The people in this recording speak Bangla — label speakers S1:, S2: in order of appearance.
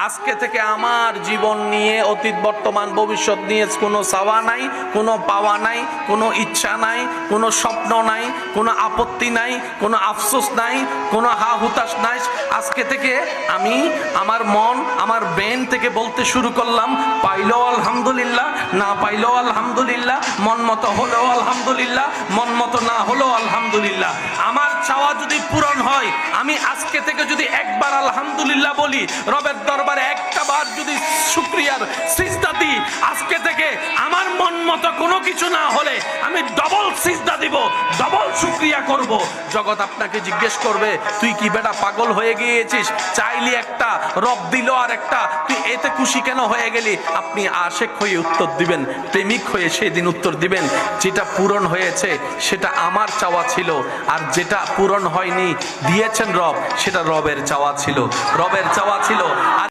S1: আজকে থেকে আমার জীবন নিয়ে অতীত বর্তমান ভবিষ্যৎ নিয়ে কোনো চাওয়া নাই, কোনো পাওয়া নাই, কোনো ইচ্ছা নাই, কোনো স্বপ্ন নাই, কোনো আপত্তি নাই, কোনো আফসোস নাই, কোনো হা হুতাশ নাই। আজকে থেকে আমি আমার মন, আমার ব্রেন থেকে বলতে শুরু করলাম, পাইলেও আলহামদুলিল্লাহ, না পাইলেও আলহামদুলিল্লাহ, মন মতো হলেও আলহামদুলিল্লাহ, মন মতো না হলেও আলহামদুলিল্লাহ। আমার চাওয়া যদি পূরণ হয়, আমি আজকে থেকে যদি একবার আলহামদুলিল্লাহ বলি, রবের দরবারে একটা বার যদি শুকরিয়ার সিজদা দিই, আজকে থেকে আমার মন মতো কোনো কিছু না হলে আমি ডবল সিজদা দিব, ডবল শুকরিয়া করব। জগৎ আপনাকে জিজ্ঞেস করবে, তুই কি বেটা পাগল হয়ে গিয়েছিস? চাইলি একটা, রব দিল আর একটা, তুই এতে খুশি কেন হয়ে গেলি? আপনি আশেক হয়ে উত্তর দিবেন, প্রেমিক হয়ে সেদিন উত্তর দিবেন, যেটা পূরণ হয়েছে সেটা আমার চাওয়া ছিল, আর যেটা পূরণ হয়নি দিয়েছেন রব, সেটা রবের চাওয়া ছিল, রবের চাওয়া ছিল। আর